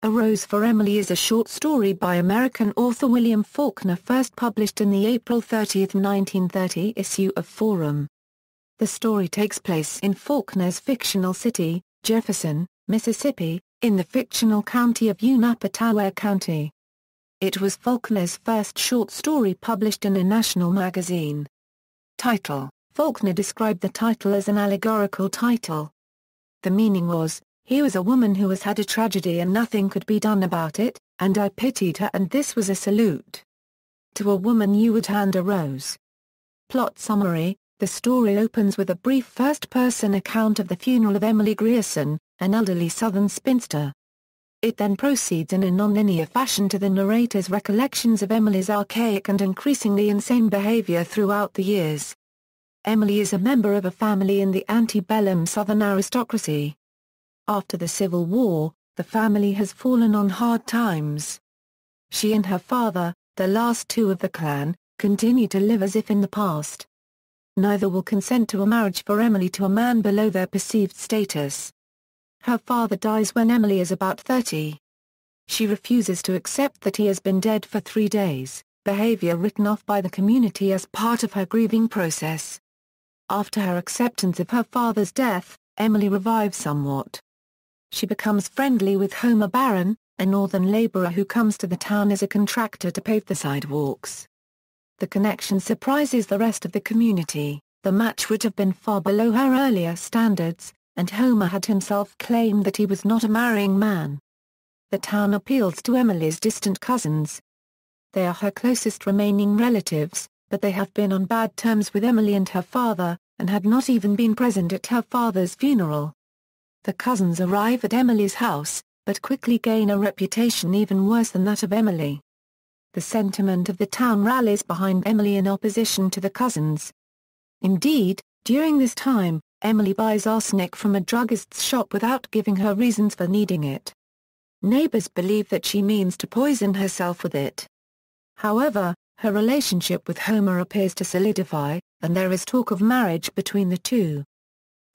A Rose for Emily is a short story by American author William Faulkner, first published in the April 30, 1930 issue of Forum. The story takes place in Faulkner's fictional city, Jefferson, Mississippi, in the fictional county of Yoknapatawpha County. It was Faulkner's first short story published in a national magazine. Title: Faulkner described the title as an allegorical title. The meaning was, "Here was a woman who has had a tragedy and nothing could be done about it, and I pitied her, and this was a salute. To a woman you would hand a rose." Plot summary: the story opens with a brief first-person account of the funeral of Emily Grierson, an elderly Southern spinster. It then proceeds in a non-linear fashion to the narrator's recollections of Emily's archaic and increasingly insane behavior throughout the years. Emily is a member of a family in the antebellum Southern aristocracy. After the Civil War, the family has fallen on hard times. She and her father, the last two of the clan, continue to live as if in the past. Neither will consent to a marriage for Emily to a man below their perceived status. Her father dies when Emily is about 30. She refuses to accept that he has been dead for 3 days, behavior written off by the community as part of her grieving process. After her acceptance of her father's death, Emily revives somewhat. She becomes friendly with Homer Barron, a northern laborer who comes to the town as a contractor to pave the sidewalks. The connection surprises the rest of the community. The match would have been far below her earlier standards, and Homer had himself claimed that he was not a marrying man. The town appeals to Emily's distant cousins. They are her closest remaining relatives, but they have been on bad terms with Emily and her father, and had not even been present at her father's funeral. The cousins arrive at Emily's house, but quickly gain a reputation even worse than that of Emily. The sentiment of the town rallies behind Emily in opposition to the cousins. Indeed, during this time, Emily buys arsenic from a druggist's shop without giving her reasons for needing it. Neighbors believe that she means to poison herself with it. However, her relationship with Homer appears to solidify, and there is talk of marriage between the two.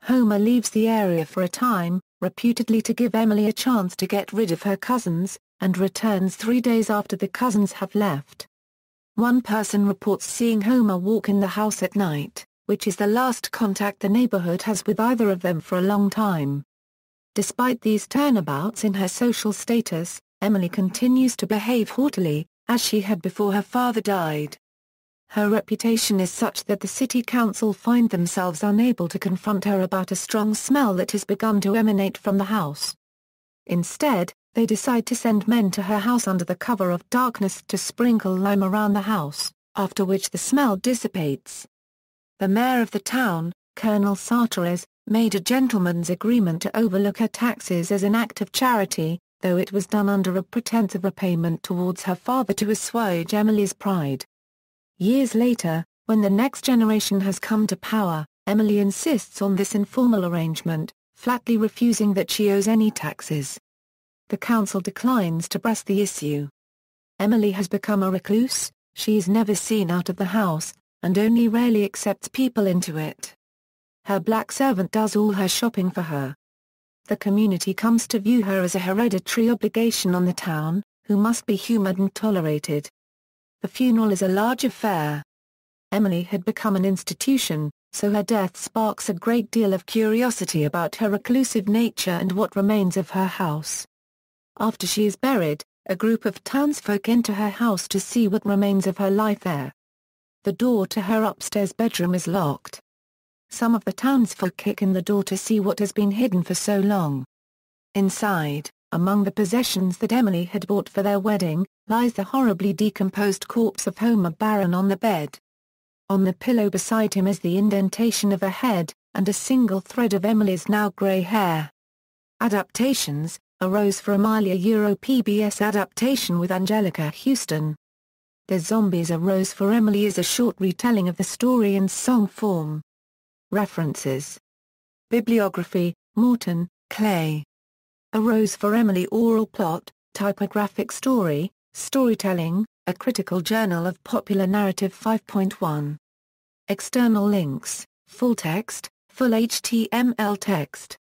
Homer leaves the area for a time, reputedly to give Emily a chance to get rid of her cousins, and returns 3 days after the cousins have left. One person reports seeing Homer walk in the house at night, which is the last contact the neighborhood has with either of them for a long time. Despite these turnabouts in her social status, Emily continues to behave haughtily, as she had before her father died. Her reputation is such that the city council find themselves unable to confront her about a strong smell that has begun to emanate from the house. Instead, they decide to send men to her house under the cover of darkness to sprinkle lime around the house, after which the smell dissipates. The mayor of the town, Colonel Sartorez, made a gentleman's agreement to overlook her taxes as an act of charity, though it was done under a pretense of repayment towards her father to assuage Emily's pride. Years later, when the next generation has come to power, Emily insists on this informal arrangement, flatly refusing that she owes any taxes. The council declines to press the issue. Emily has become a recluse, she is never seen out of the house, and only rarely accepts people into it. Her black servant does all her shopping for her. The community comes to view her as a hereditary obligation on the town, who must be humored and tolerated. The funeral is a large affair. Emily had become an institution, so her death sparks a great deal of curiosity about her reclusive nature and what remains of her house. After she is buried, a group of townsfolk enter her house to see what remains of her life there. The door to her upstairs bedroom is locked. Some of the townsfolk kick in the door to see what has been hidden for so long. Inside, among the possessions that Emily had bought for their wedding, lies the horribly decomposed corpse of Homer Barron on the bed. On the pillow beside him is the indentation of a head, and a single thread of Emily's now grey hair. Adaptations: A Rose for Emilia Euro PBS adaptation with Angelica Houston. The Zombies A Rose for Emily is a short retelling of the story in song form. References: Bibliography, Morton, Clay. A Rose for Emily Oral Plot, Typographic Story, Storytelling, A Critical Journal of Popular Narrative 5.1. External links, full text, full HTML text.